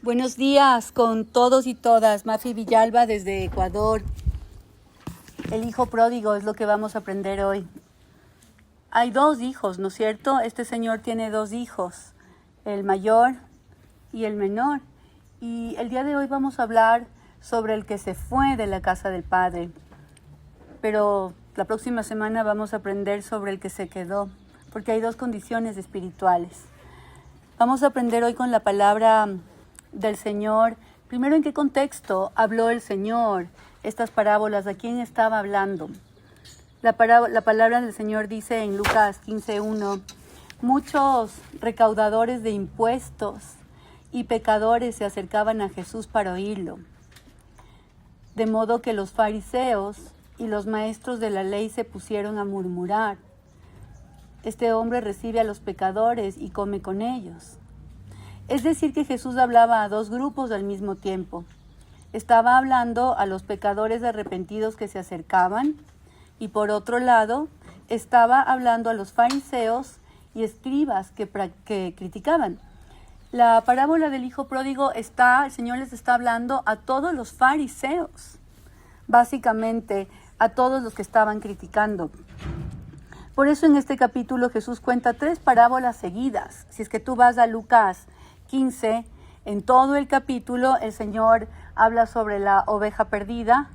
Buenos días con todos y todas. Mafi Villalba desde Ecuador. El hijo pródigo es lo que vamos a aprender hoy. Hay dos hijos, ¿no es cierto? Este señor tiene dos hijos, el mayor y el menor. Y el día de hoy vamos a hablar sobre el que se fue de la casa del padre. Pero la próxima semana vamos a aprender sobre el que se quedó, porque hay dos condiciones espirituales. Vamos a aprender hoy con la palabra del Señor. Primero, ¿en qué contexto habló el Señor estas parábolas? ¿A quién estaba hablando? La palabra del Señor dice en Lucas 15:1, muchos recaudadores de impuestos y pecadores se acercaban a Jesús para oírlo. De modo que los fariseos y los maestros de la ley se pusieron a murmurar. Este hombre recibe a los pecadores y come con ellos. Es decir, que Jesús hablaba a dos grupos al mismo tiempo. Estaba hablando a los pecadores arrepentidos que se acercaban y por otro lado, estaba hablando a los fariseos y escribas que criticaban. La parábola del hijo pródigo el Señor les está hablando a todos los fariseos, básicamente a todos los que estaban criticando. Por eso en este capítulo Jesús cuenta 3 parábolas seguidas. Si es que tú vas a Lucas 15, en todo el capítulo el Señor habla sobre la oveja perdida,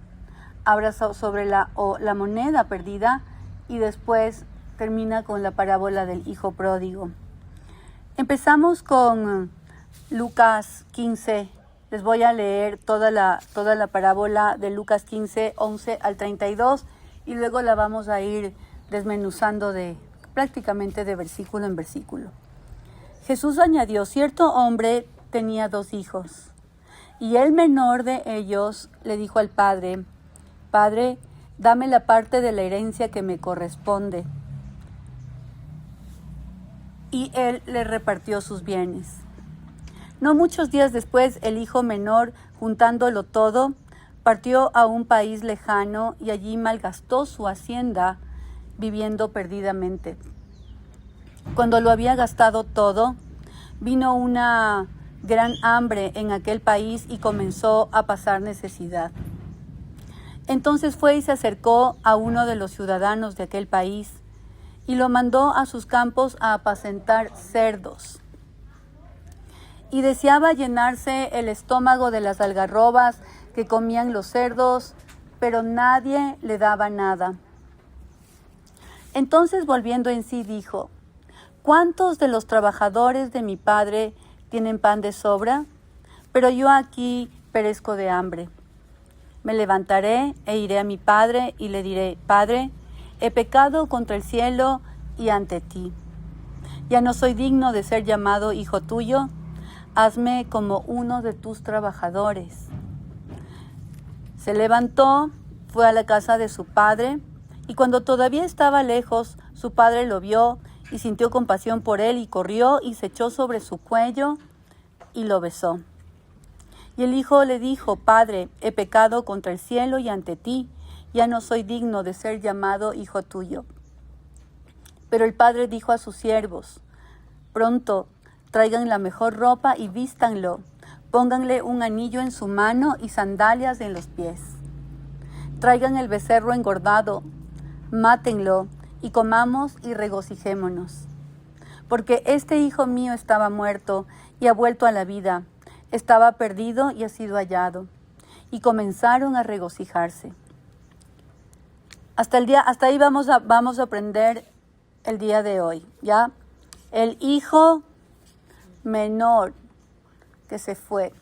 habla sobre la moneda perdida y después termina con la parábola del hijo pródigo. Empezamos con Lucas 15. Les voy a leer toda la parábola de Lucas 15, 11 al 32 y luego la vamos a ir desmenuzando prácticamente de versículo en versículo. Jesús añadió, cierto hombre tenía 2 hijos, y el menor de ellos le dijo al padre, Padre, dame la parte de la herencia que me corresponde. Y él le repartió sus bienes. No muchos días después, el hijo menor, juntándolo todo, partió a un país lejano y allí malgastó su hacienda, viviendo perdidamente. Cuando lo había gastado todo, vino una gran hambre en aquel país y comenzó a pasar necesidad. Entonces fue y se acercó a uno de los ciudadanos de aquel país y lo mandó a sus campos a apacentar cerdos. Y deseaba llenarse el estómago de las algarrobas que comían los cerdos, pero nadie le daba nada. Entonces, volviendo en sí, dijo, ¿cuántos de los trabajadores de mi padre tienen pan de sobra? Pero yo aquí perezco de hambre. Me levantaré e iré a mi padre y le diré, Padre, he pecado contra el cielo y ante ti. Ya no soy digno de ser llamado hijo tuyo. Hazme como uno de tus trabajadores. Se levantó, fue a la casa de su padre, y cuando todavía estaba lejos, su padre lo vio y sintió compasión por él y corrió y se echó sobre su cuello y lo besó. Y el hijo le dijo, Padre, he pecado contra el cielo y ante ti, ya no soy digno de ser llamado hijo tuyo. Pero el padre dijo a sus siervos, pronto, traigan la mejor ropa y vístanlo, pónganle un anillo en su mano y sandalias en los pies. Traigan el becerro engordado, mátenlo y comamos y regocijémonos. Porque este hijo mío estaba muerto y ha vuelto a la vida, estaba perdido y ha sido hallado. Y comenzaron a regocijarse. Hasta ahí vamos a aprender el día de hoy, ¿ya? El hijo menor que se fue.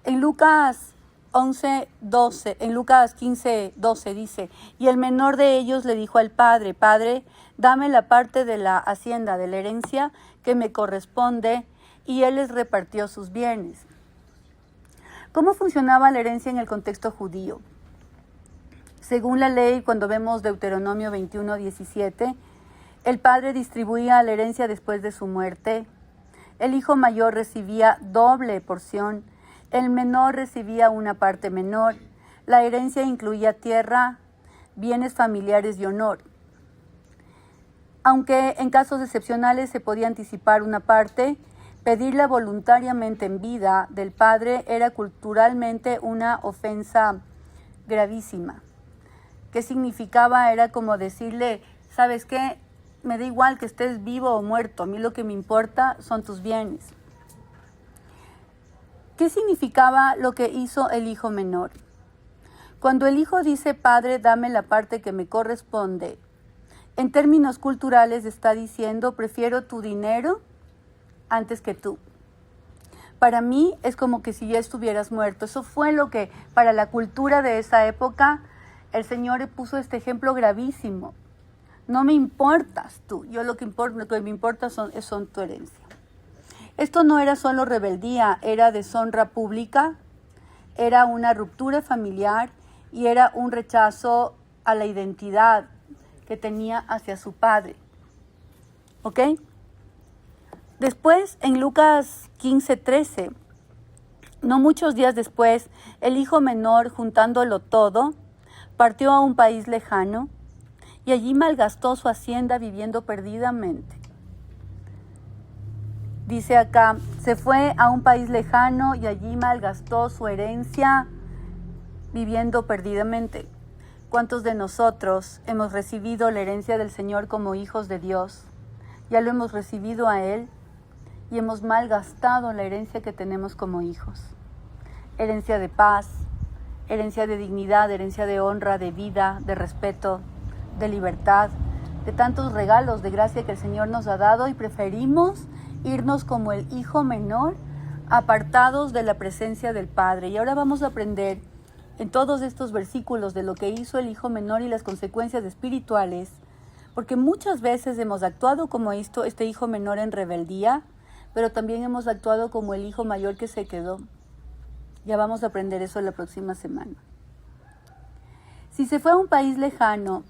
En Lucas 11:12, en Lucas 15:12 dice, y el menor de ellos le dijo al padre, Padre, dame la parte de la hacienda, de la herencia que me corresponde, y él les repartió sus bienes. ¿Cómo funcionaba la herencia en el contexto judío? Según la ley, cuando vemos Deuteronomio 21:17, el padre distribuía la herencia después de su muerte. El hijo mayor recibía doble porción, el menor recibía una parte menor. La herencia incluía tierra, bienes familiares y honor. Aunque en casos excepcionales se podía anticipar una parte, Pedirla voluntariamente en vida del padre era culturalmente una ofensa gravísima. ¿Qué significaba? Era como decirle, ¿sabes qué? Me da igual que estés vivo o muerto, a mí lo que me importa son tus bienes. ¿Qué significaba lo que hizo el hijo menor? Cuando el hijo dice, Padre, dame la parte que me corresponde, en términos culturales está diciendo, prefiero tu dinero antes que tú. Para mí es como que si ya estuvieras muerto. Eso fue lo que, para la cultura de esa época, el Señor puso este ejemplo gravísimo. No me importas tú, yo lo que me importa son tu herencia. Esto no era solo rebeldía, era deshonra pública, era una ruptura familiar y era un rechazo a la identidad que tenía hacia su padre. ¿Ok? Después, en Lucas 15:13, no muchos días después, el hijo menor, juntándolo todo, partió a un país lejano y allí malgastó su hacienda viviendo perdidamente. Dice acá, se fue a un país lejano y allí malgastó su herencia viviendo perdidamente. ¿Cuántos de nosotros hemos recibido la herencia del Señor como hijos de Dios? Ya lo hemos recibido a Él y hemos malgastado la herencia que tenemos como hijos. Herencia de paz, herencia de dignidad, herencia de honra, de vida, de respeto, de libertad, de tantos regalos de gracia que el Señor nos ha dado y preferimos irnos como el hijo menor, apartados de la presencia del Padre. Y ahora vamos a aprender en todos estos versículos de lo que hizo el hijo menor y las consecuencias espirituales, porque muchas veces hemos actuado como este hijo menor en rebeldía, pero también hemos actuado como el hijo mayor que se quedó. Ya vamos a aprender eso la próxima semana. Si se fue a un país lejano,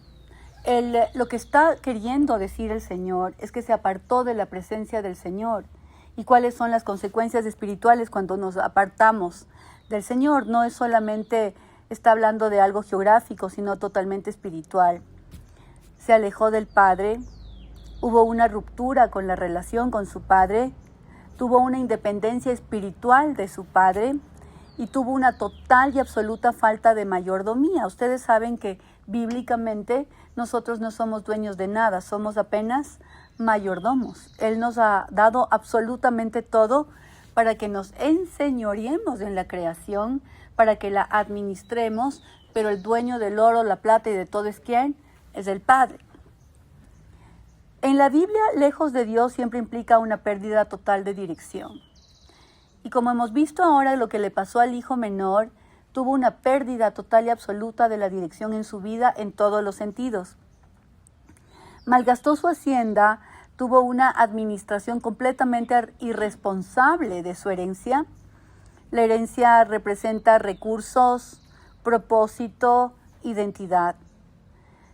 lo que está queriendo decir el Señor es que se apartó de la presencia del Señor. ¿Y cuáles son las consecuencias espirituales cuando nos apartamos del Señor? No es solamente, está hablando de algo geográfico, sino totalmente espiritual. Se alejó del Padre, hubo una ruptura con la relación con su Padre, tuvo una independencia espiritual de su Padre y tuvo una total y absoluta falta de mayordomía. Ustedes saben que bíblicamente nosotros no somos dueños de nada, somos apenas mayordomos. Él nos ha dado absolutamente todo para que nos enseñoreemos en la creación, para que la administremos, pero el dueño del oro, la plata y de todo es ¿quién? Es el Padre. En la Biblia, lejos de Dios siempre implica una pérdida total de dirección. Y como hemos visto ahora lo que le pasó al hijo menor, tuvo una pérdida total y absoluta de la dirección en su vida en todos los sentidos. Malgastó su hacienda, tuvo una administración completamente irresponsable de su herencia. La herencia representa recursos, propósito, identidad.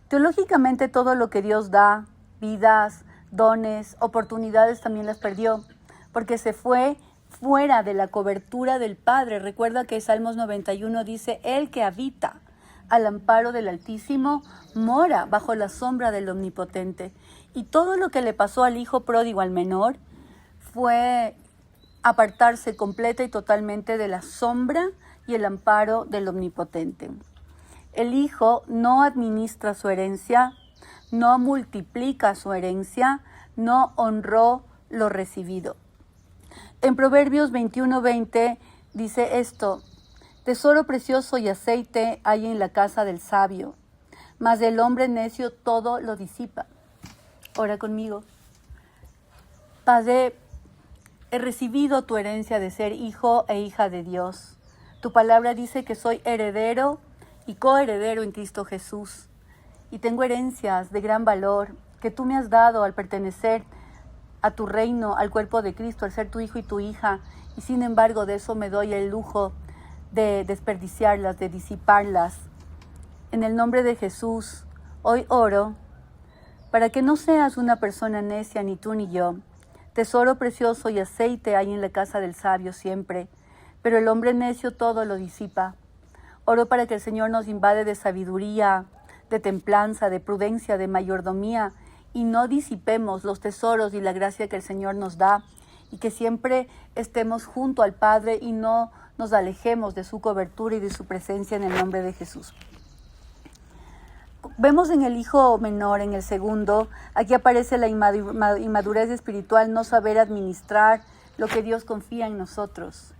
Teológicamente todo lo que Dios da, vidas, dones, oportunidades también las perdió, porque se fue fuera de la cobertura del Padre. Recuerda que Salmos 91 dice, el que habita al amparo del Altísimo mora bajo la sombra del Omnipotente. Y todo lo que le pasó al hijo pródigo, al menor, fue apartarse completa y totalmente de la sombra y el amparo del Omnipotente. El hijo no administra su herencia, no multiplica su herencia, no honró lo recibido. En Proverbios 21:20 dice esto, tesoro precioso y aceite hay en la casa del sabio, mas el hombre necio todo lo disipa. Ora conmigo. Padre, he recibido tu herencia de ser hijo e hija de Dios. Tu palabra dice que soy heredero y coheredero en Cristo Jesús. Y tengo herencias de gran valor que tú me has dado al pertenecer a tu reino, al cuerpo de Cristo, al ser tu hijo y tu hija. Y sin embargo de eso me doy el lujo de desperdiciarlas, de disiparlas. En el nombre de Jesús, hoy oro para que no seas una persona necia, ni tú ni yo. Tesoro precioso y aceite hay en la casa del sabio siempre, pero el hombre necio todo lo disipa. Oro para que el Señor nos invade de sabiduría, de templanza, de prudencia, de mayordomía, y no disipemos los tesoros y la gracia que el Señor nos da, y que siempre estemos junto al Padre y no nos alejemos de su cobertura y de su presencia en el nombre de Jesús. Vemos en el hijo menor, en el segundo, aquí aparece la inmadurez espiritual, no saber administrar lo que Dios confía en nosotros.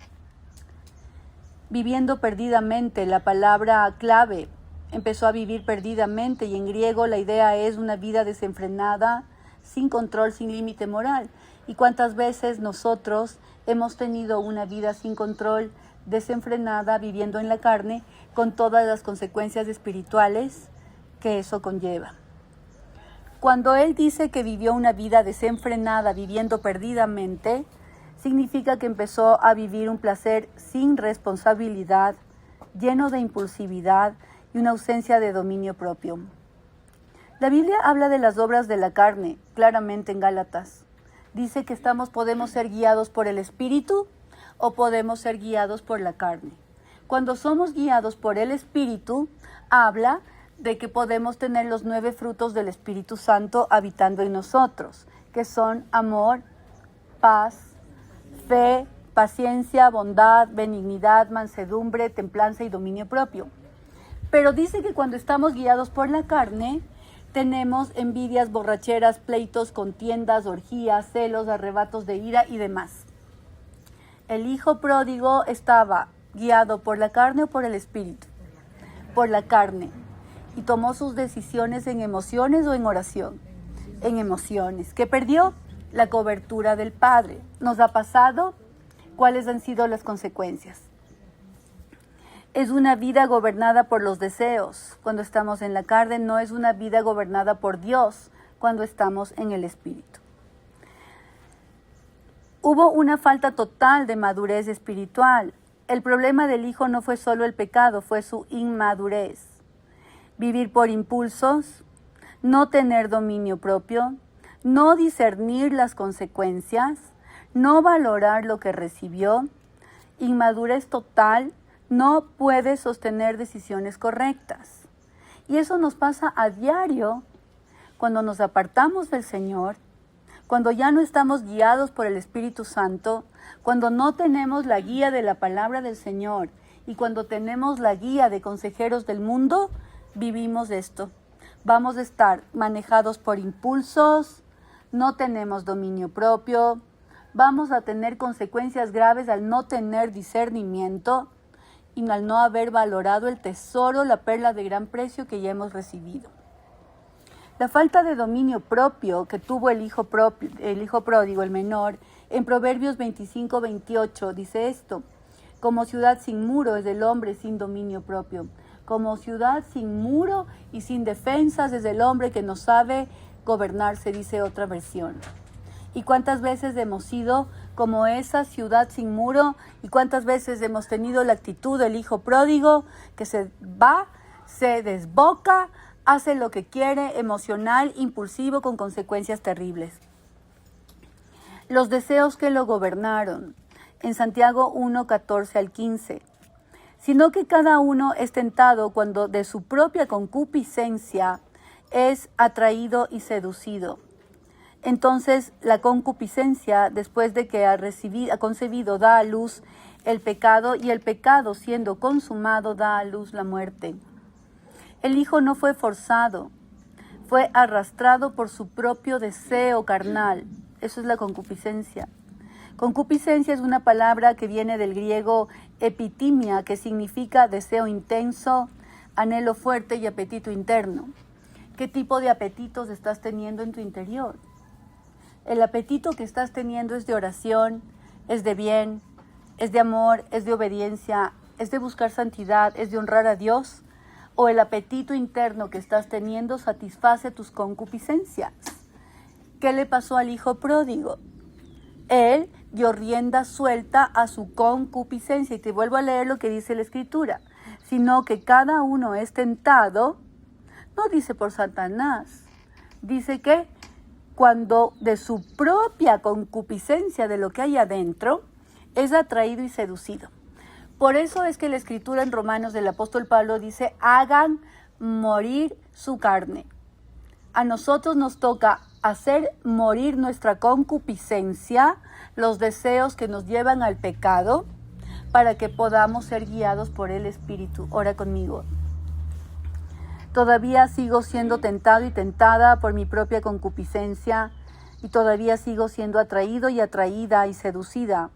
Viviendo perdidamente, la palabra clave, empezó a vivir perdidamente, y en griego la idea es una vida desenfrenada, sin control, sin límite moral. ¿Y cuántas veces nosotros hemos tenido una vida sin control, desenfrenada, viviendo en la carne, con todas las consecuencias espirituales que eso conlleva? Cuando él dice que vivió una vida desenfrenada, viviendo perdidamente, significa que empezó a vivir un placer sin responsabilidad, lleno de impulsividad y una ausencia de dominio propio. La Biblia habla de las obras de la carne, claramente en Gálatas. Dice que podemos ser guiados por el Espíritu o podemos ser guiados por la carne. Cuando somos guiados por el Espíritu, habla de que podemos tener los 9 frutos del Espíritu Santo habitando en nosotros, que son amor, paz, fe, paciencia, bondad, benignidad, mansedumbre, templanza y dominio propio. Pero dice que cuando estamos guiados por la carne, tenemos envidias, borracheras, pleitos, contiendas, orgías, celos, arrebatos de ira y demás. El hijo pródigo estaba guiado por la carne o por el Espíritu. Por la carne. Y tomó sus decisiones en emociones o en oración. En emociones. ¿Qué perdió? La cobertura del Padre. ¿Nos ha pasado? ¿Cuáles han sido las consecuencias? Es una vida gobernada por los deseos cuando estamos en la carne, no es una vida gobernada por Dios cuando estamos en el Espíritu. Hubo una falta total de madurez espiritual. El problema del hijo no fue solo el pecado, fue su inmadurez. Vivir por impulsos, no tener dominio propio, no discernir las consecuencias, no valorar lo que recibió, inmadurez total. No puede sostener decisiones correctas. Y eso nos pasa a diario cuando nos apartamos del Señor, cuando ya no estamos guiados por el Espíritu Santo, cuando no tenemos la guía de la palabra del Señor y cuando tenemos la guía de consejeros del mundo, vivimos esto. Vamos a estar manejados por impulsos, no tenemos dominio propio, vamos a tener consecuencias graves al no tener discernimiento y al no haber valorado el tesoro, la perla de gran precio que ya hemos recibido. La falta de dominio propio que tuvo el hijo pródigo, el menor, en Proverbios 25-28 dice esto: como ciudad sin muro es el hombre sin dominio propio. Como ciudad sin muro y sin defensas es el hombre que no sabe gobernarse, dice otra versión. ¿Y cuántas veces hemos sido como esa ciudad sin muro? ¿Y cuántas veces hemos tenido la actitud del hijo pródigo que se va, se desboca, hace lo que quiere, emocional, impulsivo, con consecuencias terribles? Los deseos que lo gobernaron, en Santiago 1:14-15. Sino que cada uno es tentado cuando de su propia concupiscencia es atraído y seducido. Entonces la concupiscencia, después de que ha concebido, da a luz el pecado, y el pecado, siendo consumado, da a luz la muerte. El hijo no fue forzado, fue arrastrado por su propio deseo carnal. Eso es la concupiscencia. Concupiscencia es una palabra que viene del griego epitimia, que significa deseo intenso, anhelo fuerte y apetito interno. ¿Qué tipo de apetitos estás teniendo en tu interior? El apetito que estás teniendo es de oración, es de bien, es de amor, es de obediencia, es de buscar santidad, es de honrar a Dios. ¿O el apetito interno que estás teniendo satisface tus concupiscencias? ¿Qué le pasó al hijo pródigo? Él dio rienda suelta a su concupiscencia. Y te vuelvo a leer lo que dice la Escritura. Sino que cada uno es tentado, no dice por Satanás, dice que cuando de su propia concupiscencia, de lo que hay adentro, es atraído y seducido. Por eso es que la Escritura en Romanos del apóstol Pablo dice: hagan morir su carne. A nosotros nos toca hacer morir nuestra concupiscencia, los deseos que nos llevan al pecado, para que podamos ser guiados por el Espíritu. Ora conmigo. Todavía sigo siendo tentado y tentada por mi propia concupiscencia, y todavía sigo siendo atraído y atraída y seducida.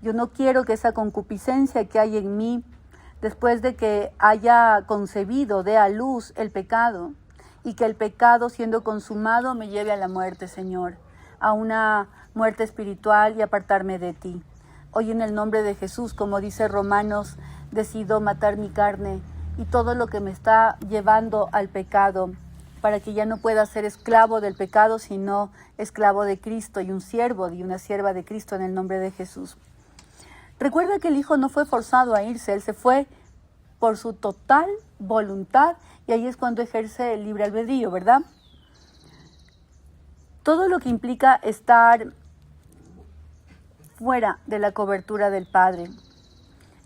Yo no quiero que esa concupiscencia que hay en mí, después de que haya concebido, dé a luz el pecado, y que el pecado, siendo consumado, me lleve a la muerte, Señor, a una muerte espiritual y apartarme de ti. Hoy, en el nombre de Jesús, como dice Romanos, decido matar mi carne y todo lo que me está llevando al pecado, para que ya no pueda ser esclavo del pecado, sino esclavo de Cristo y un siervo y una sierva de Cristo, en el nombre de Jesús. Recuerda que el Hijo no fue forzado a irse, Él se fue por su total voluntad, y ahí es cuando ejerce el libre albedrío, ¿verdad? Todo lo que implica estar fuera de la cobertura del Padre.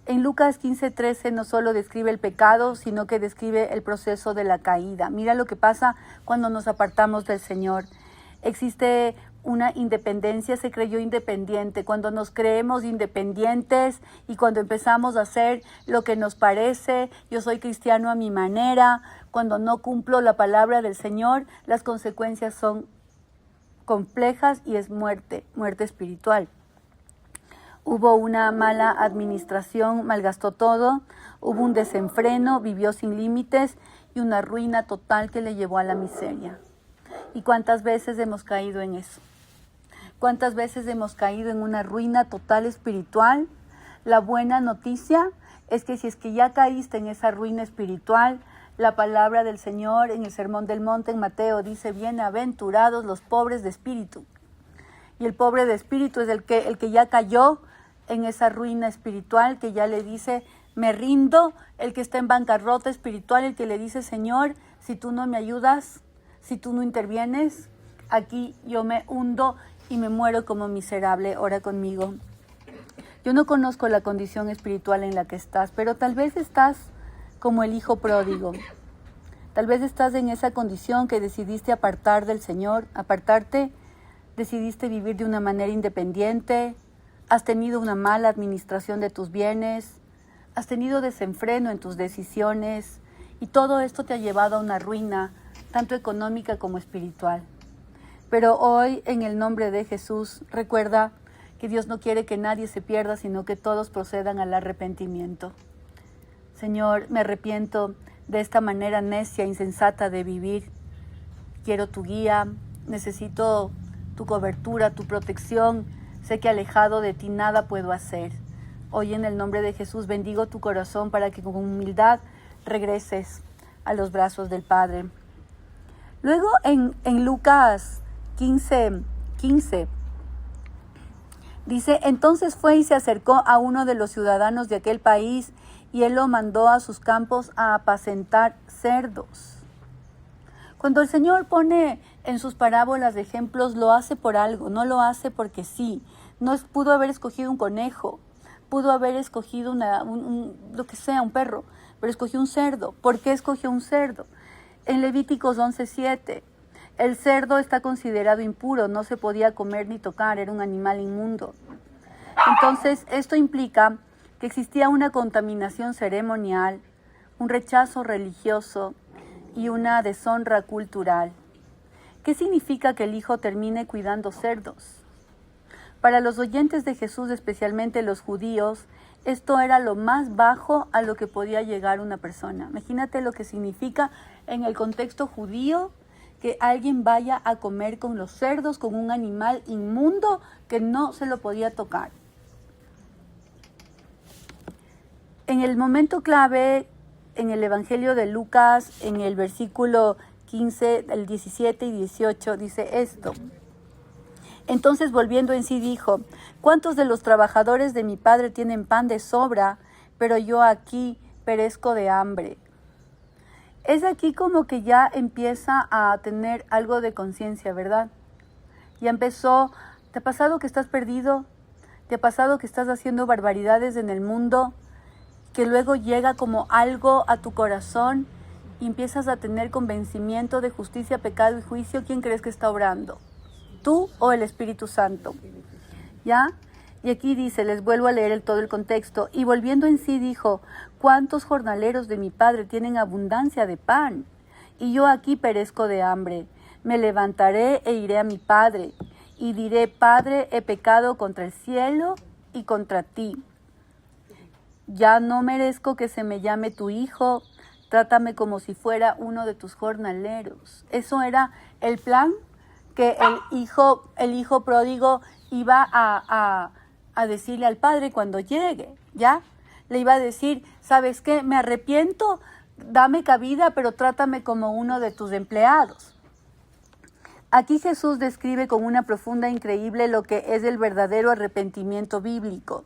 En Lucas 15:13 no solo describe el pecado, sino que describe el proceso de la caída. Mira lo que pasa cuando nos apartamos del Señor. Existe una independencia, se creyó independiente. Cuando nos creemos independientes y cuando empezamos a hacer lo que nos parece, yo soy cristiano a mi manera, cuando no cumplo la palabra del Señor, las consecuencias son complejas y es muerte espiritual. Hubo una mala administración, malgastó todo, hubo un desenfreno, vivió sin límites y una ruina total que le llevó a la miseria. ¿Y cuántas veces hemos caído en eso? ¿Cuántas veces hemos caído en una ruina total espiritual? La buena noticia es que si es que ya caíste en esa ruina espiritual, la palabra del Señor en el Sermón del Monte en Mateo dice: bienaventurados los pobres de espíritu. Y el pobre de espíritu es el que ya cayó en esa ruina espiritual, que ya le dice: me rindo. El que está en bancarrota espiritual, el que le dice: Señor, si tú no me ayudas, si tú no intervienes, aquí yo me hundo y me muero como miserable. Ora conmigo. Yo no conozco la condición espiritual en la que estás, pero tal vez estás como el hijo pródigo. Tal vez estás en esa condición que decidiste apartar del Señor, apartarte, decidiste vivir de una manera independiente, has tenido una mala administración de tus bienes, has tenido desenfreno en tus decisiones, y todo esto te ha llevado a una ruina, tanto económica como espiritual. Pero hoy, en el nombre de Jesús, recuerda que Dios no quiere que nadie se pierda, sino que todos procedan al arrepentimiento. Señor, me arrepiento de esta manera necia, insensata de vivir. Quiero tu guía, necesito tu cobertura, tu protección. Sé que alejado de ti nada puedo hacer. Hoy, en el nombre de Jesús, bendigo tu corazón para que con humildad regreses a los brazos del Padre. Luego, en Lucas 15:15, dice: entonces fue y se acercó a uno de los ciudadanos de aquel país, y él lo mandó a sus campos a apacentar cerdos. Cuando el Señor pone en sus parábolas de ejemplos, lo hace por algo, no lo hace porque sí. Pudo haber escogido un conejo, pudo haber escogido lo que sea, un perro, pero escogió un cerdo. ¿Por qué escogió un cerdo? En Levíticos 11:7, el cerdo está considerado impuro, no se podía comer ni tocar, era un animal inmundo. Entonces, esto implica que existía una contaminación ceremonial, un rechazo religioso y una deshonra cultural. ¿Qué significa que el Hijo termine cuidando cerdos? Para los oyentes de Jesús, especialmente los judíos, esto era lo más bajo a lo que podía llegar una persona. Imagínate lo que significa en el contexto judío que alguien vaya a comer con los cerdos, con un animal inmundo que no se lo podía tocar. En el momento clave, en el Evangelio de Lucas, en el versículo 15, el 17 y 18, dice esto: entonces, volviendo en sí, dijo: ¿cuántos de los trabajadores de mi padre tienen pan de sobra, pero yo aquí perezco de hambre? Es aquí como que ya empieza a tener algo de conciencia, ¿verdad? Ya empezó. ¿Te ha pasado que estás perdido? ¿Te ha pasado que estás haciendo barbaridades en el mundo? Que luego llega como algo a tu corazón y empiezas a tener convencimiento de justicia, pecado y juicio, ¿quién crees que está obrando? ¿Tú o el Espíritu Santo? ¿Ya? Y aquí dice, les vuelvo a leer todo el contexto. Y volviendo en sí dijo, ¿cuántos jornaleros de mi padre tienen abundancia de pan? Y yo aquí perezco de hambre. Me levantaré e iré a mi padre, y diré, Padre, he pecado contra el cielo y contra ti. Ya no merezco que se me llame tu hijo, trátame como si fuera uno de tus jornaleros. Eso era el plan que el hijo pródigo iba a decirle al padre cuando llegue, ¿ya? Le iba a decir, ¿sabes qué? Me arrepiento, dame cabida, pero trátame como uno de tus empleados. Aquí Jesús describe con una profunda e increíble lo que es el verdadero arrepentimiento bíblico.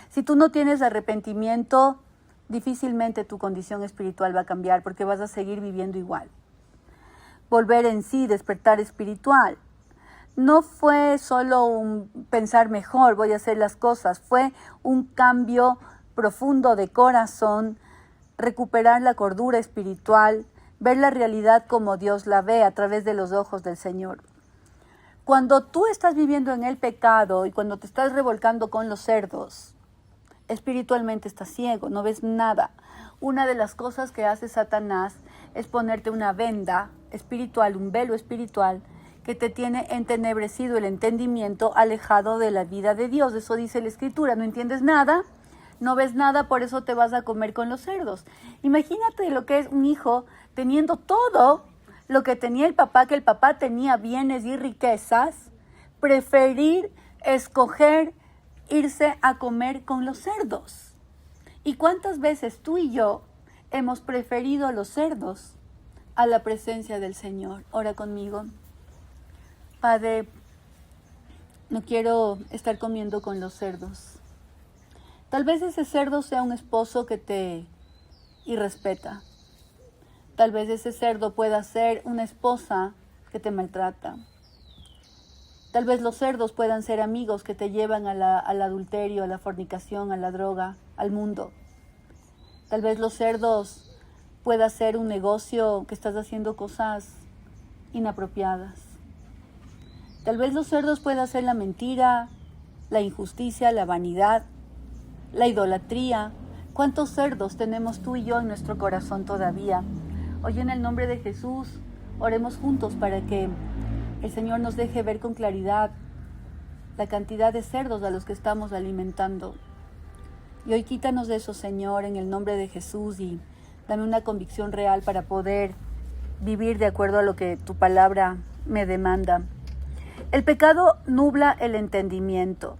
Si tú no tienes arrepentimiento, difícilmente tu condición espiritual va a cambiar porque vas a seguir viviendo igual. Volver en sí, despertar espiritual. No fue solo un pensar mejor, voy a hacer las cosas, fue un cambio profundo de corazón, recuperar la cordura espiritual, ver la realidad como Dios la ve a través de los ojos del Señor. Cuando tú estás viviendo en el pecado y cuando te estás revolcando con los cerdos, espiritualmente estás ciego, no ves nada. Una de las cosas que hace Satanás es ponerte una venda espiritual, un velo espiritual, que te tiene entenebrecido el entendimiento, alejado de la vida de Dios. Eso dice la Escritura, no entiendes nada, no ves nada, por eso te vas a comer con los cerdos. Imagínate lo que es un hijo teniendo todo lo que tenía el papá, que el papá tenía bienes y riquezas, preferir, escoger, irse a comer con los cerdos. ¿Y cuántas veces tú y yo hemos preferido los cerdos a la presencia del Señor? Ora conmigo. Padre, no quiero estar comiendo con los cerdos. Tal vez ese cerdo sea un esposo que te irrespeta. Tal vez ese cerdo pueda ser una esposa que te maltrata. Tal vez los cerdos puedan ser amigos que te llevan al adulterio, a la fornicación, a la droga, al mundo. Tal vez los cerdos pueda ser un negocio que estás haciendo cosas inapropiadas. Tal vez los cerdos pueda ser la mentira, la injusticia, la vanidad, la idolatría. ¿Cuántos cerdos tenemos tú y yo en nuestro corazón todavía? Hoy en el nombre de Jesús, oremos juntos para que el Señor nos deje ver con claridad la cantidad de cerdos a los que estamos alimentando. Y hoy quítanos de eso, Señor, en el nombre de Jesús, y dame una convicción real para poder vivir de acuerdo a lo que tu palabra me demanda. El pecado nubla el entendimiento.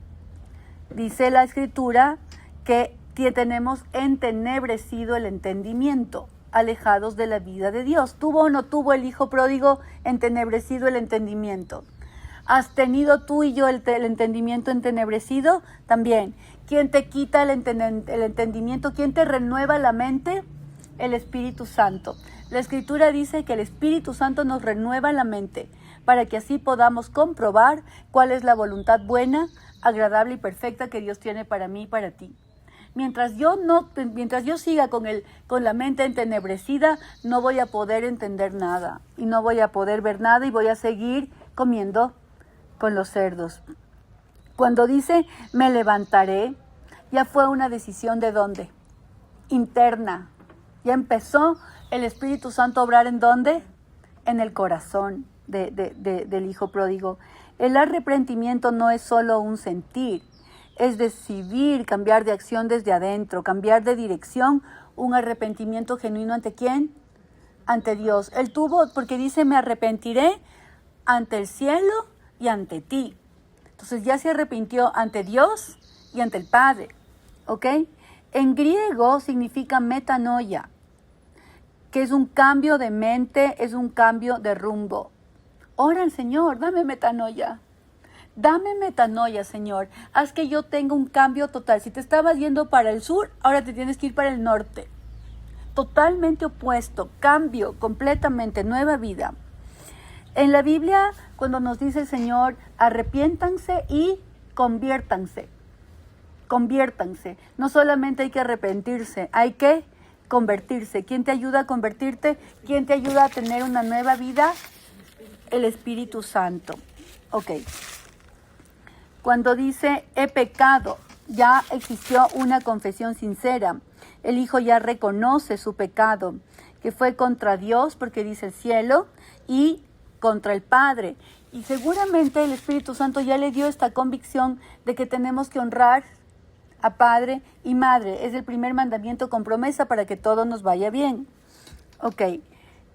Dice la Escritura que tenemos entenebrecido el entendimiento, alejados de la vida de Dios. ¿Tuvo o no tuvo el hijo pródigo entenebrecido el entendimiento? ¿Has tenido tú y yo el entendimiento entenebrecido? También. ¿Quién te quita el entendimiento? ¿Quién te renueva la mente? El Espíritu Santo. La Escritura dice que el Espíritu Santo nos renueva la mente para que así podamos comprobar cuál es la voluntad buena, agradable y perfecta que Dios tiene para mí y para ti. Mientras yo siga con la mente entenebrecida, no voy a poder entender nada y no voy a poder ver nada y voy a seguir comiendo con los cerdos. Cuando dice me levantaré, ya fue una decisión ¿de dónde? Interna. Ya empezó el Espíritu Santo a obrar ¿en dónde? En el corazón del hijo pródigo. El arrepentimiento no es solo un sentir, es decidir cambiar de acción desde adentro, cambiar de dirección, un arrepentimiento genuino ¿ante quién? Ante Dios. Él tuvo, porque dice me arrepentiré ante el cielo y ante ti. Entonces ya se arrepintió ante Dios y ante el Padre, ¿ok? En griego significa metanoia, que es un cambio de mente, es un cambio de rumbo. Ora al Señor, dame metanoia. Dame metanoia, Señor. Haz que yo tenga un cambio total. Si te estabas yendo para el sur, ahora te tienes que ir para el norte. Totalmente opuesto, cambio, completamente, nueva vida. En la Biblia, cuando nos dice el Señor, arrepiéntanse y conviértanse. Conviértanse. No solamente hay que arrepentirse, hay que convertirse. ¿Quién te ayuda a convertirte? ¿Quién te ayuda a tener una nueva vida? El Espíritu Santo. Ok. Cuando dice he pecado, ya existió una confesión sincera. El Hijo ya reconoce su pecado, que fue contra Dios, porque dice el cielo, y contra el Padre. Y seguramente el Espíritu Santo ya le dio esta convicción de que tenemos que honrar a Padre y Madre. Es el primer mandamiento con promesa para que todo nos vaya bien. Ok.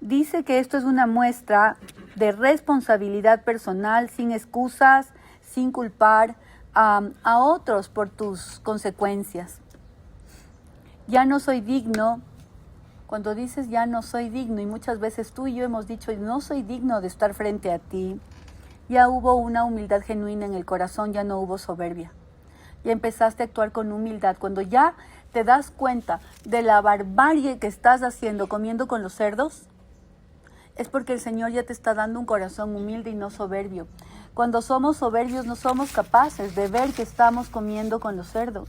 Dice que esto es una muestra de responsabilidad personal, sin excusas, sin culpar a otros por tus consecuencias. Ya no soy digno. Cuando dices ya no soy digno, y muchas veces tú y yo hemos dicho no soy digno de estar frente a ti, ya hubo una humildad genuina en el corazón, ya no hubo soberbia. Ya empezaste a actuar con humildad. Cuando ya te das cuenta de la barbarie que estás haciendo comiendo con los cerdos, es porque el Señor ya te está dando un corazón humilde y no soberbio. Cuando somos soberbios no somos capaces de ver que estamos comiendo con los cerdos.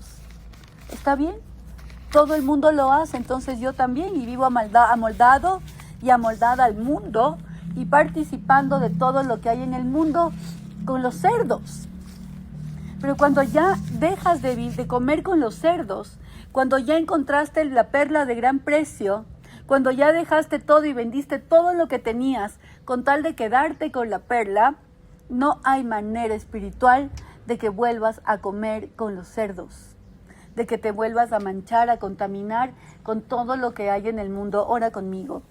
¿Está bien? Todo el mundo lo hace, entonces yo también, y vivo amoldado y amoldada al mundo y participando de todo lo que hay en el mundo con los cerdos. Pero cuando ya dejas de comer con los cerdos, cuando ya encontraste la perla de gran precio, cuando ya dejaste todo y vendiste todo lo que tenías con tal de quedarte con la perla, no hay manera espiritual de que vuelvas a comer con los cerdos, de que te vuelvas a manchar, a contaminar con todo lo que hay en el mundo. Ora conmigo.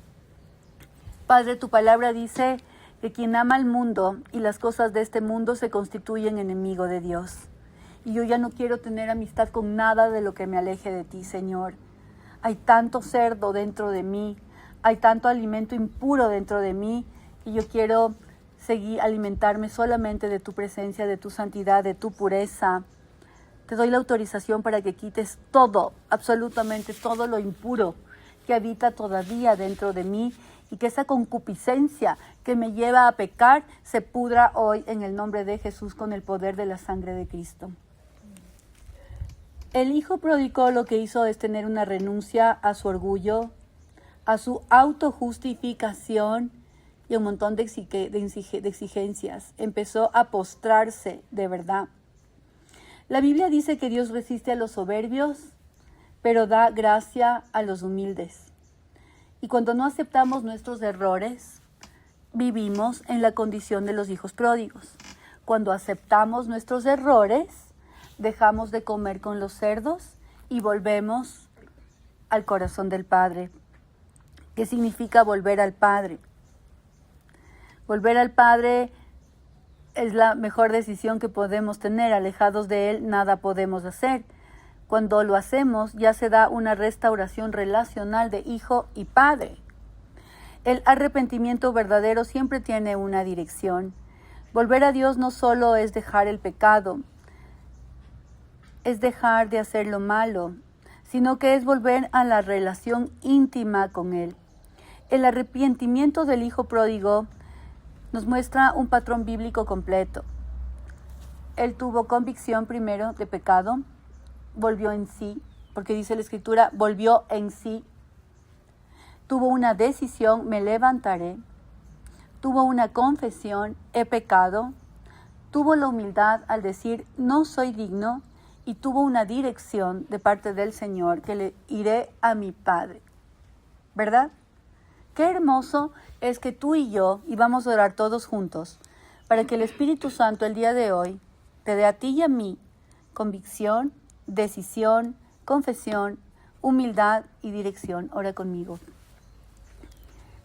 Padre, tu palabra dice que quien ama al mundo y las cosas de este mundo se constituyen enemigo de Dios. Y yo ya no quiero tener amistad con nada de lo que me aleje de ti, Señor. Hay tanto cerdo dentro de mí, hay tanto alimento impuro dentro de mí, y yo quiero seguir alimentarme solamente de tu presencia, de tu santidad, de tu pureza. Te doy la autorización para que quites todo, absolutamente todo lo impuro que habita todavía dentro de mí, y que esa concupiscencia que me lleva a pecar se pudra hoy en el nombre de Jesús con el poder de la sangre de Cristo. El hijo pródigo lo que hizo es tener una renuncia a su orgullo, a su autojustificación y un montón de exigencias. Empezó a postrarse de verdad. La Biblia dice que Dios resiste a los soberbios, pero da gracia a los humildes. Y cuando no aceptamos nuestros errores, vivimos en la condición de los hijos pródigos. Cuando aceptamos nuestros errores, dejamos de comer con los cerdos y volvemos al corazón del Padre. ¿Qué significa volver al Padre? Volver al Padre es la mejor decisión que podemos tener. Alejados de Él, nada podemos hacer. Cuando lo hacemos, ya se da una restauración relacional de hijo y padre. El arrepentimiento verdadero siempre tiene una dirección. Volver a Dios no solo es dejar el pecado, es dejar de hacer lo malo, sino que es volver a la relación íntima con Él. El arrepentimiento del hijo pródigo nos muestra un patrón bíblico completo. Él tuvo convicción primero de pecado, volvió en sí, porque dice la Escritura, volvió en sí. Tuvo una decisión, me levantaré. Tuvo una confesión, he pecado. Tuvo la humildad al decir, no soy digno. Y tuvo una dirección de parte del Señor, que le iré a mi Padre. ¿Verdad? Qué hermoso es que tú y yo, y vamos a orar todos juntos, para que el Espíritu Santo el día de hoy te dé a ti y a mí convicción, decisión, confesión, humildad y dirección. Ora conmigo.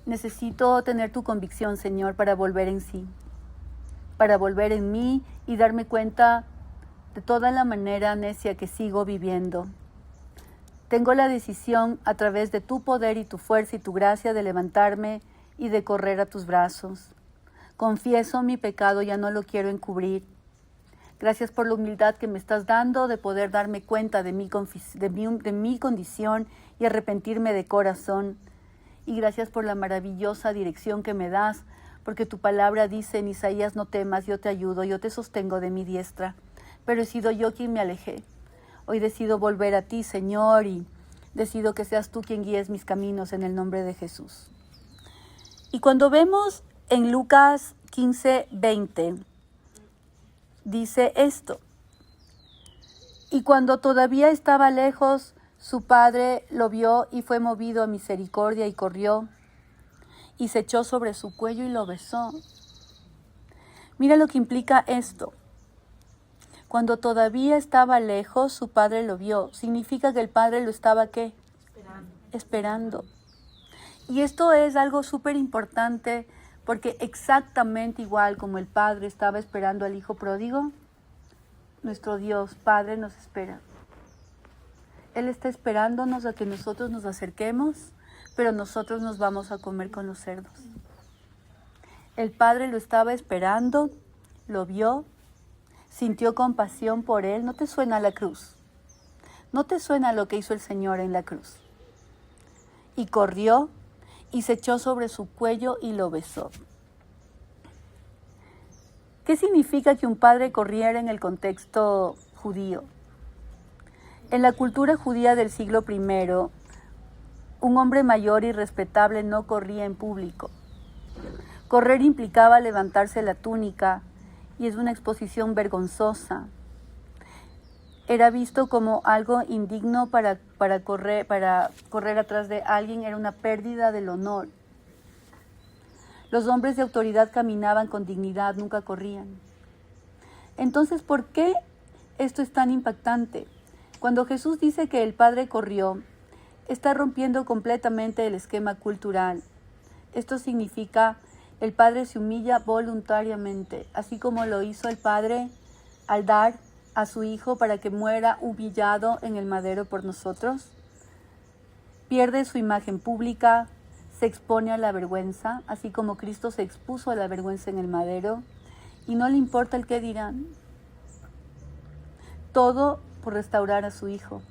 Necesito tener tu convicción, Señor, para volver en sí, para volver en mí y darme cuenta de toda la manera necia que sigo viviendo. Tengo la decisión a través de tu poder y tu fuerza y tu gracia de levantarme y de correr a tus brazos. Confieso mi pecado, ya no lo quiero encubrir. Gracias por la humildad que me estás dando de poder darme cuenta de mi condición y arrepentirme de corazón. Y gracias por la maravillosa dirección que me das, porque tu palabra dice en Isaías, no temas, yo te ayudo, yo te sostengo de mi diestra. Pero he sido yo quien me alejé. Hoy decido volver a ti, Señor, y decido que seas tú quien guíes mis caminos en el nombre de Jesús. Y cuando vemos en Lucas 15:20, dice esto: y cuando todavía estaba lejos, su padre lo vio y fue movido a misericordia y corrió y se echó sobre su cuello y lo besó. Mira lo que implica esto. Cuando todavía estaba lejos, su padre lo vio. Significa que el padre lo estaba, ¿qué? Esperando. Y esto es algo súper importante, porque exactamente igual como el padre estaba esperando al hijo pródigo, nuestro Dios Padre nos espera. Él está esperándonos a que nosotros nos acerquemos, pero nosotros nos vamos a comer con los cerdos. El Padre lo estaba esperando, lo vio, sintió compasión por él. ¿No te suena la cruz? ¿No te suena lo que hizo el Señor en la cruz? Y corrió y se echó sobre su cuello y lo besó. ¿Qué significa que un padre corriera en el contexto judío? En la cultura judía del siglo I, un hombre mayor y respetable no corría en público. Correr implicaba levantarse la túnica y es una exposición vergonzosa. Era visto como algo indigno para correr atrás de alguien, era una pérdida del honor. Los hombres de autoridad caminaban con dignidad, nunca corrían. Entonces, ¿por qué esto es tan impactante? Cuando Jesús dice que el Padre corrió, está rompiendo completamente el esquema cultural. Esto significa, el Padre se humilla voluntariamente, así como lo hizo el Padre al dar a su Hijo para que muera humillado en el madero por nosotros. Pierde su imagen pública, se expone a la vergüenza, así como Cristo se expuso a la vergüenza en el madero, y no le importa el qué dirán. Todo por restaurar a su Hijo.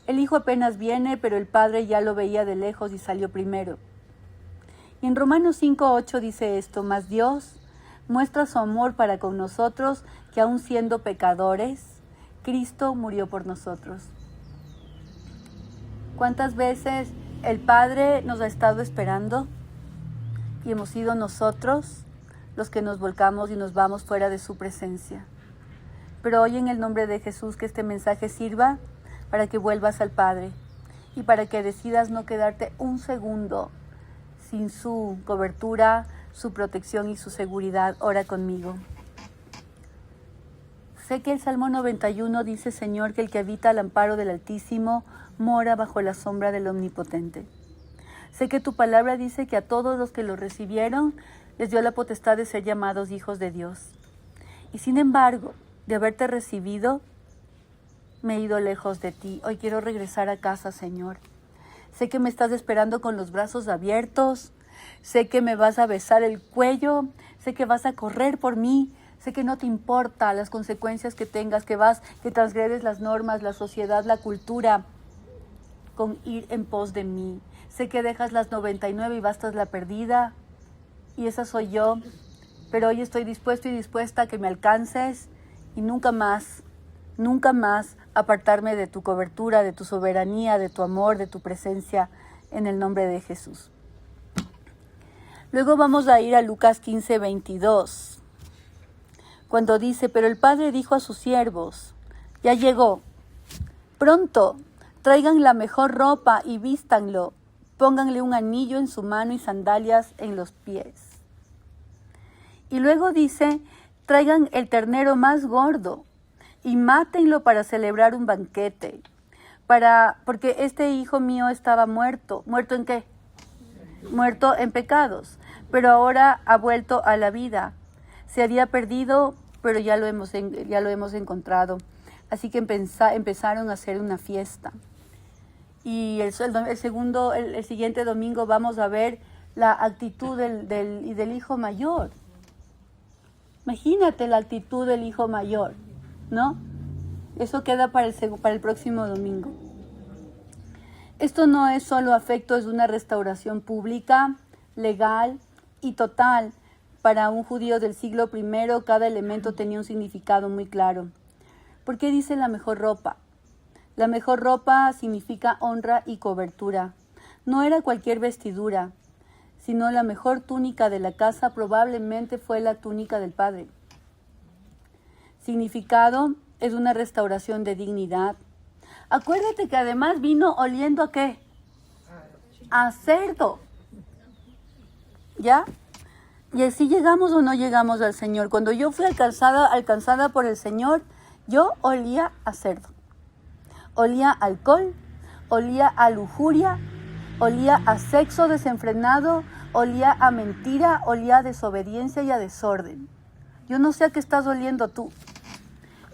El Hijo apenas viene, pero el Padre ya lo veía de lejos y salió primero. Y en Romanos 5:8 dice esto: mas Dios muestra su amor para con nosotros, que aun siendo pecadores, Cristo murió por nosotros. ¿Cuántas veces el Padre nos ha estado esperando y hemos sido nosotros los que nos volcamos y nos vamos fuera de su presencia? Pero hoy, en el nombre de Jesús, que este mensaje sirva para que vuelvas al Padre y para que decidas no quedarte un segundo sin su cobertura, su protección y su seguridad. Ora conmigo. Sé que el Salmo 91 dice: Señor, que el que habita al amparo del Altísimo mora bajo la sombra del Omnipotente. Sé que tu palabra dice que a todos los que lo recibieron les dio la potestad de ser llamados hijos de Dios. Y sin embargo, de haberte recibido, me he ido lejos de ti. Hoy quiero regresar a casa, Señor. Sé que me estás esperando con los brazos abiertos. Sé que me vas a besar el cuello. Sé que vas a correr por mí. Sé que no te importa las consecuencias que tengas, que transgredes las normas, la sociedad, la cultura, con ir en pos de mí. Sé que dejas las 99 y bastas la perdida. Y esa soy yo. Pero hoy estoy dispuesto y dispuesta a que me alcances y nunca más apartarme de tu cobertura, de tu soberanía, de tu amor, de tu presencia, en el nombre de Jesús. Luego vamos a ir a Lucas 15:22, cuando dice: pero el Padre dijo a sus siervos: ya llegó, pronto, traigan la mejor ropa y vístanlo, pónganle un anillo en su mano y sandalias en los pies. Y luego dice: traigan el ternero más gordo y mátenlo para celebrar un banquete, porque este hijo mío estaba muerto. ¿Muerto en qué? Muerto en pecados, pero ahora ha vuelto a la vida. Se había perdido, pero ya lo hemos encontrado. Así que empezaron a hacer una fiesta. Y el siguiente domingo vamos a ver la actitud del hijo mayor. Imagínate la actitud del hijo mayor, ¿no? Eso queda para el próximo domingo. Esto no es solo afecto, es una restauración pública, legal y total. Para un judío del siglo I, cada elemento tenía un significado muy claro. ¿Por qué dice la mejor ropa? La mejor ropa significa honra y cobertura. No era cualquier vestidura, sino la mejor túnica de la casa, probablemente fue la túnica del Padre. Significado es una restauración de dignidad. Acuérdate que además vino oliendo ¿a qué? A cerdo. ¿Ya? Y así llegamos o no llegamos al Señor. Cuando yo fui alcanzada por el Señor, yo olía a cerdo. Olía a alcohol, olía a lujuria, olía a sexo desenfrenado, olía a mentira, olía a desobediencia y a desorden. Yo no sé a qué estás oliendo tú,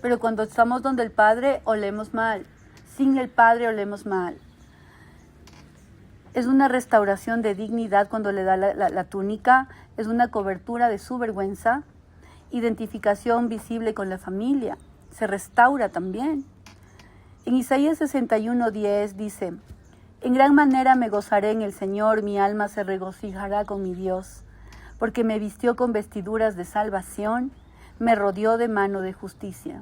pero cuando estamos donde el Padre olemos mal. Sin el Padre olemos mal. Es una restauración de dignidad cuando le da la túnica, es una cobertura de su vergüenza, identificación visible con la familia, se restaura también. En Isaías 61:10 dice, en gran manera me gozaré en el Señor, mi alma se regocijará con mi Dios, porque me vistió con vestiduras de salvación, me rodeó de mano de justicia.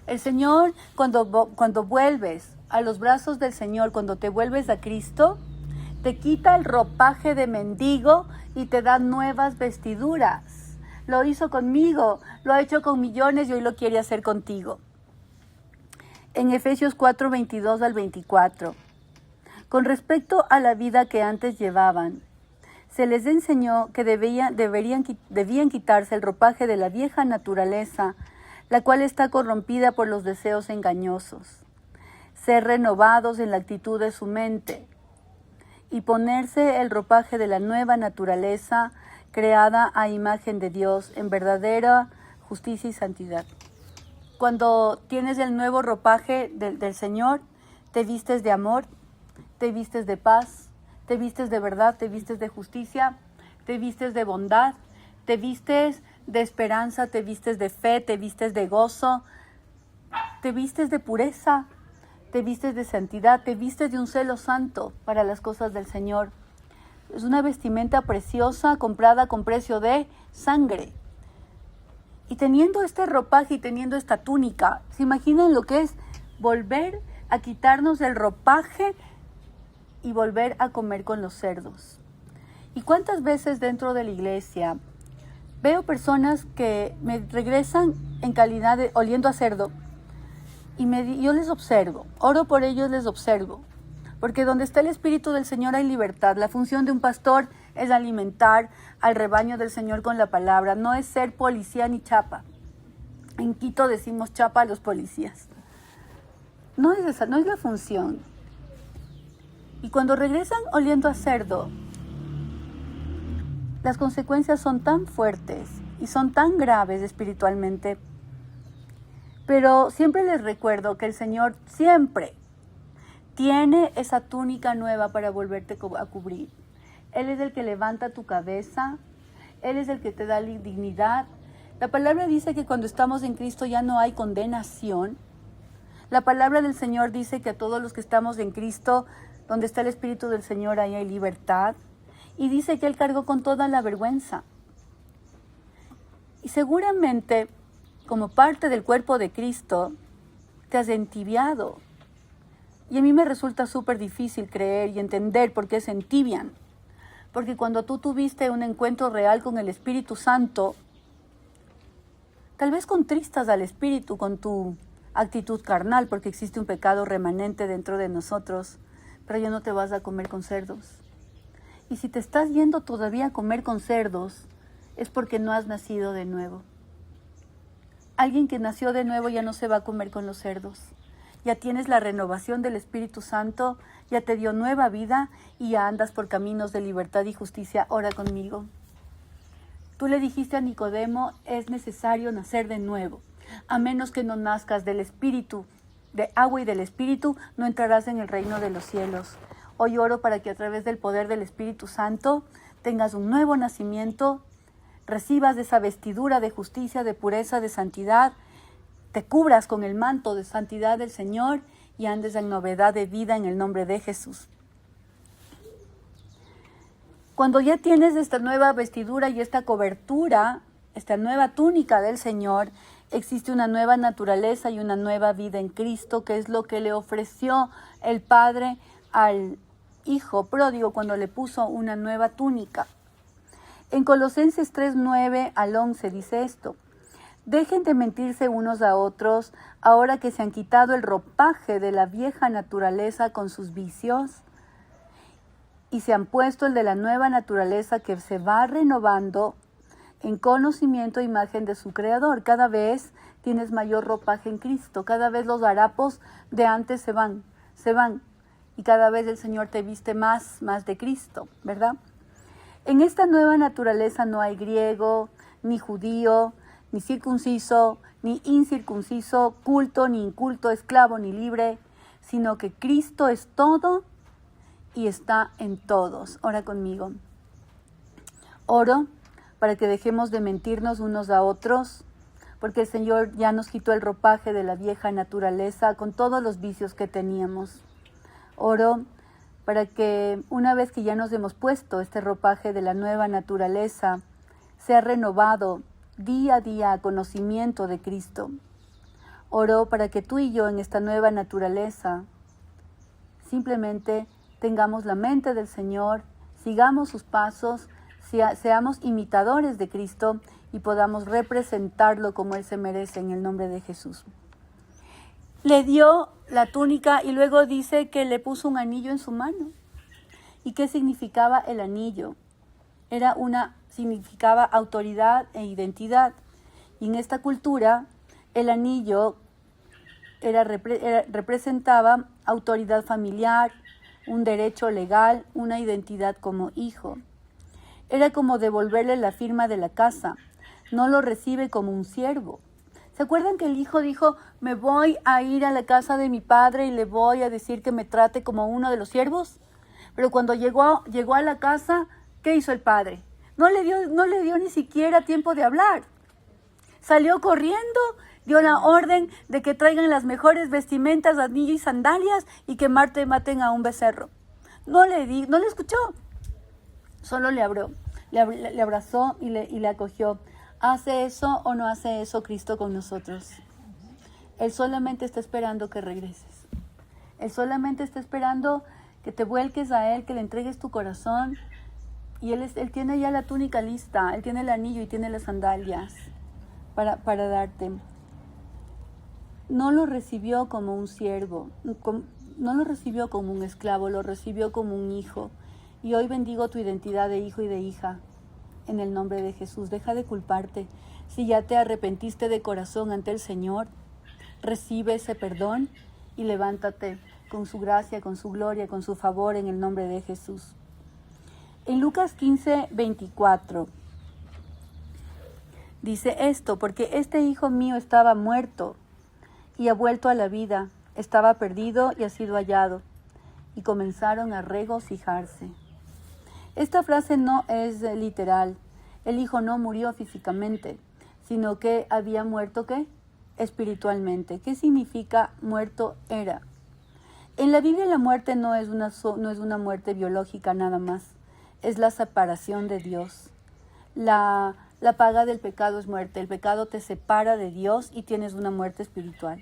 El Señor, cuando vuelves a los brazos del Señor, cuando te vuelves a Cristo, te quita el ropaje de mendigo y te da nuevas vestiduras. Lo hizo conmigo, lo ha hecho con millones y hoy lo quiere hacer contigo. En Efesios 4:22 al 24, con respecto a la vida que antes llevaban, se les enseñó que debían quitarse el ropaje de la vieja naturaleza, la cual está corrompida por los deseos engañosos, ser renovados en la actitud de su mente y ponerse el ropaje de la nueva naturaleza creada a imagen de Dios en verdadera justicia y santidad. Cuando tienes el nuevo ropaje del Señor, te vistes de amor, te vistes de paz, te vistes de verdad, te vistes de justicia, te vistes de bondad, te vistes de esperanza, te vistes de fe, te vistes de gozo, te vistes de pureza, te vistes de santidad, te vistes de un celo santo para las cosas del Señor. Es una vestimenta preciosa comprada con precio de sangre. Y teniendo este ropaje y teniendo esta túnica, ¿se imaginan lo que es volver a quitarnos el ropaje y volver a comer con los cerdos? ¿Y cuántas veces dentro de la iglesia veo personas que me regresan en calidad de oliendo a cerdo y yo les observo, oro por ellos, les observo? Porque donde está el Espíritu del Señor hay libertad. La función de un pastor es alimentar al rebaño del Señor con la palabra, no es ser policía ni chapa. En Quito decimos chapa a los policías. No es esa, no es la función. Y cuando regresan oliendo a cerdo, las consecuencias son tan fuertes y son tan graves espiritualmente. Pero siempre les recuerdo que el Señor siempre tiene esa túnica nueva para volverte a cubrir. Él es el que levanta tu cabeza, Él es el que te da dignidad. La palabra dice que cuando estamos en Cristo ya no hay condenación. La palabra del Señor dice que a todos los que estamos en Cristo, donde está el Espíritu del Señor, ahí hay libertad. Y dice que Él cargó con toda la vergüenza. Y seguramente, como parte del cuerpo de Cristo, te has entibiado. Y a mí me resulta súper difícil creer y entender por qué se entibian. Porque cuando tú tuviste un encuentro real con el Espíritu Santo, tal vez contristas al Espíritu con tu actitud carnal, porque existe un pecado remanente dentro de nosotros, pero ya no te vas a comer con cerdos. Y si te estás yendo todavía a comer con cerdos, es porque no has nacido de nuevo. Alguien que nació de nuevo ya no se va a comer con los cerdos. Ya tienes la renovación del Espíritu Santo, ya te dio nueva vida y ya andas por caminos de libertad y justicia. Ora conmigo. Tú le dijiste a Nicodemo, es necesario nacer de nuevo. A menos que no nazcas del Espíritu, de agua y del Espíritu, no entrarás en el reino de los cielos. Hoy oro para que a través del poder del Espíritu Santo tengas un nuevo nacimiento, recibas esa vestidura de justicia, de pureza, de santidad, te cubras con el manto de santidad del Señor y andes en novedad de vida en el nombre de Jesús. Cuando ya tienes esta nueva vestidura y esta cobertura, esta nueva túnica del Señor, Existe una nueva naturaleza y una nueva vida en Cristo, que es lo que le ofreció el Padre al Hijo pródigo cuando le puso una nueva túnica. En Colosenses 3:9 al 11 dice esto: dejen de mentirse unos a otros, ahora que se han quitado el ropaje de la vieja naturaleza con sus vicios y se han puesto el de la nueva naturaleza que se va renovando en conocimiento e imagen de su Creador. Cada vez tienes mayor ropaje en Cristo, cada vez los harapos de antes se van, y cada vez el Señor te viste más de Cristo, ¿verdad? En esta nueva naturaleza no hay griego, ni judío, ni circunciso, ni incircunciso, culto, ni inculto, esclavo, ni libre, sino que Cristo es todo y está en todos. Ora conmigo. Oro para que dejemos de mentirnos unos a otros, porque el Señor ya nos quitó el ropaje de la vieja naturaleza con todos los vicios que teníamos. Oro para que una vez que ya nos hemos puesto este ropaje de la nueva naturaleza, sea renovado día a día a conocimiento de Cristo. Oro para que tú y yo en esta nueva naturaleza simplemente tengamos la mente del Señor, sigamos sus pasos, seamos imitadores de Cristo y podamos representarlo como Él se merece en el nombre de Jesús. Le dio la túnica y luego dice que le puso un anillo en su mano. ¿Y qué significaba el anillo? Significaba autoridad e identidad. Y en esta cultura el anillo representaba autoridad familiar, un derecho legal, una identidad como hijo. Era como devolverle la firma de la casa. No lo recibe como un siervo. ¿Se acuerdan que el hijo dijo, me voy a ir a la casa de mi padre y le voy a decir que me trate como uno de los siervos? Pero cuando llegó a la casa, ¿qué hizo el padre? No le dio ni siquiera tiempo de hablar. Salió corriendo, dio la orden de que traigan las mejores vestimentas, anillo y sandalias y que maten a un becerro. No le escuchó. Solo le abrazó y le acogió. ¿Hace eso o no hace eso Cristo con nosotros? Él solamente está esperando que regreses. Él solamente está esperando que te vuelques a Él, que le entregues tu corazón. Y Él tiene ya la túnica lista, Él tiene el anillo y tiene las sandalias para darte. No lo recibió como un siervo, no lo recibió como un esclavo, lo recibió como un hijo. Y hoy bendigo tu identidad de hijo y de hija. En el nombre de Jesús, deja de culparte. Si ya te arrepentiste de corazón ante el Señor, recibe ese perdón y levántate con su gracia, con su gloria, con su favor en el nombre de Jesús. En Lucas 15:24 dice esto: porque este hijo mío estaba muerto y ha vuelto a la vida, estaba perdido y ha sido hallado. Y comenzaron a regocijarse. Esta frase no es literal. El hijo no murió físicamente, sino que había muerto, ¿qué? Espiritualmente. ¿Qué significa muerto era? En la Biblia la muerte no es una muerte biológica nada más. Es la separación de Dios. La paga del pecado es muerte. El pecado te separa de Dios y tienes una muerte espiritual.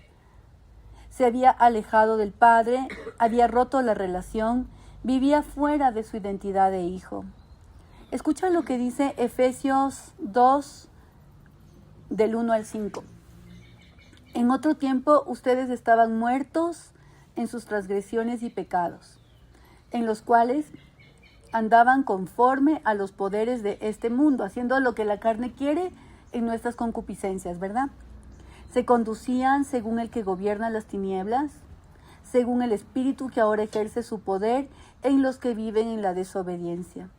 Se había alejado del Padre, había roto la relación, vivía fuera de su identidad de hijo. Escucha lo que dice Efesios 2, del 1 al 5. En otro tiempo ustedes estaban muertos en sus transgresiones y pecados, en los cuales andaban conforme a los poderes de este mundo, haciendo lo que la carne quiere en nuestras concupiscencias, ¿verdad? Se conducían según el que gobierna las tinieblas, según el espíritu que ahora ejerce su poder en los que viven en la desobediencia.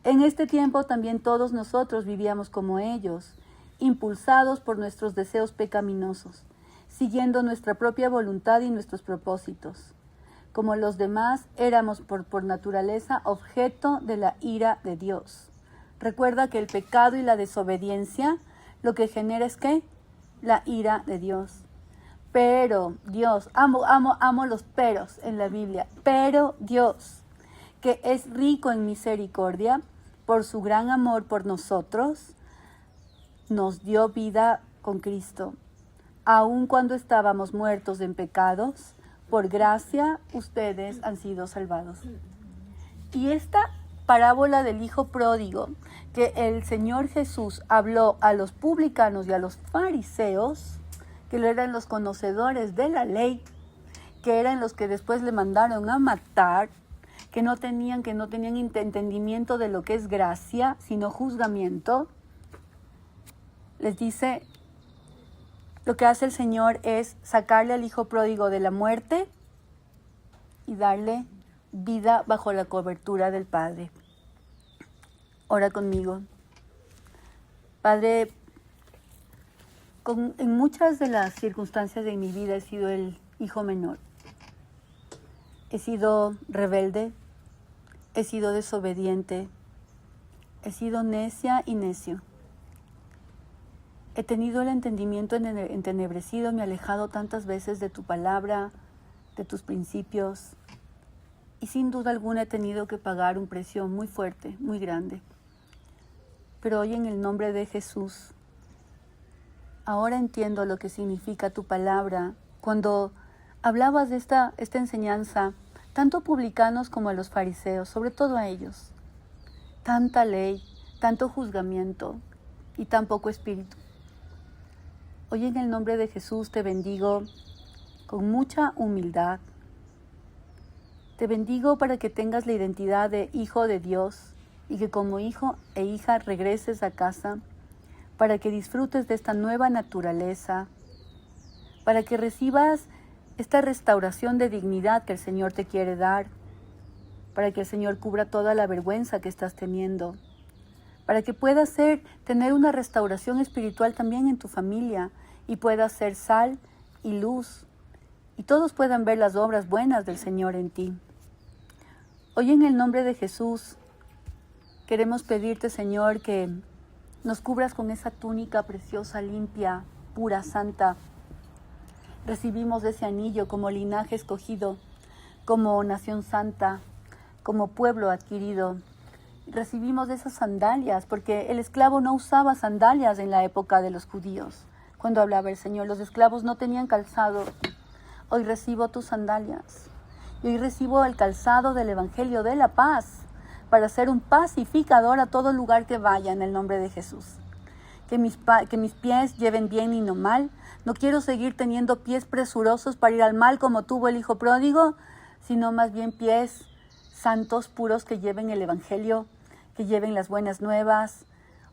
En este tiempo también todos nosotros vivíamos como ellos, impulsados por nuestros deseos pecaminosos, siguiendo nuestra propia voluntad y nuestros propósitos. Como los demás, éramos por naturaleza objeto de la ira de Dios. Recuerda que el pecado y la desobediencia lo que genera es ¿qué? La ira de Dios. Pero Dios, amo los peros en la Biblia, pero Dios, que es rico en misericordia, por su gran amor por nosotros, nos dio vida con Cristo. Aun cuando estábamos muertos en pecados, por gracia ustedes han sido salvados. Y esta parábola del hijo pródigo que el Señor Jesús habló a los publicanos y a los fariseos, que eran los conocedores de la ley, que eran los que después le mandaron a matar, que no tenían entendimiento de lo que es gracia, sino juzgamiento, les dice, lo que hace el Señor es sacarle al hijo pródigo de la muerte y darle vida bajo la cobertura del Padre. Ora conmigo. Padre, en muchas de las circunstancias de mi vida he sido el hijo menor. He sido rebelde, he sido desobediente, he sido necia y necio. He tenido el entendimiento entenebrecido, me he alejado tantas veces de tu palabra, de tus principios, y sin duda alguna he tenido que pagar un precio muy fuerte, muy grande. Pero hoy en el nombre de Jesús, ahora entiendo lo que significa tu palabra. Cuando hablabas de esta enseñanza, tanto a publicanos como a los fariseos, sobre todo a ellos, tanta ley, tanto juzgamiento y tan poco espíritu. Hoy en el nombre de Jesús te bendigo con mucha humildad. Te bendigo para que tengas la identidad de hijo de Dios y que como hijo e hija regreses a casa, para que disfrutes de esta nueva naturaleza, para que recibas esta restauración de dignidad que el Señor te quiere dar, para que el Señor cubra toda la vergüenza que estás teniendo, para que puedas tener una restauración espiritual también en tu familia y puedas ser sal y luz, y todos puedan ver las obras buenas del Señor en ti. Hoy en el nombre de Jesús queremos pedirte, Señor, que nos cubras con esa túnica preciosa, limpia, pura, santa. Recibimos ese anillo como linaje escogido, como nación santa, como pueblo adquirido. Recibimos esas sandalias, porque el esclavo no usaba sandalias en la época de los judíos. Cuando hablaba el Señor, los esclavos no tenían calzado. Hoy recibo tus sandalias. Y hoy recibo el calzado del Evangelio de la paz, para ser un pacificador a todo lugar que vaya en el nombre de Jesús. Que mis pies lleven bien y no mal. No quiero seguir teniendo pies presurosos para ir al mal como tuvo el hijo pródigo, sino más bien pies santos, puros, que lleven el Evangelio, que lleven las buenas nuevas.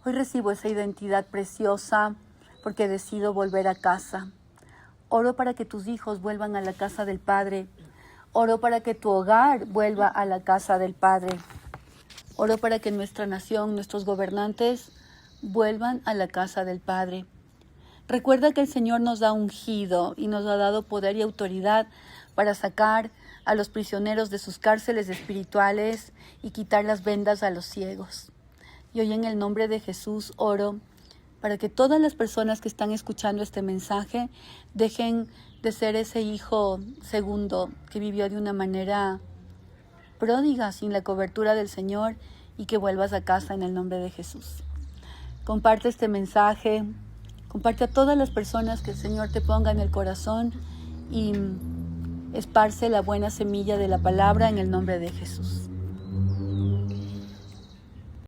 Hoy recibo esa identidad preciosa porque decido volver a casa. Oro para que tus hijos vuelvan a la casa del Padre. Oro para que tu hogar vuelva a la casa del Padre. Oro para que nuestra nación, nuestros gobernantes, vuelvan a la casa del Padre. Recuerda que el Señor nos ha ungido y nos ha dado poder y autoridad para sacar a los prisioneros de sus cárceles espirituales y quitar las vendas a los ciegos. Y hoy en el nombre de Jesús oro para que todas las personas que están escuchando este mensaje dejen de ser ese hijo segundo que vivió de una manera pródiga, sin la cobertura del Señor, y que vuelvas a casa en el nombre de Jesús. Comparte este mensaje, comparte a todas las personas que el Señor te ponga en el corazón y esparce la buena semilla de la palabra en el nombre de Jesús.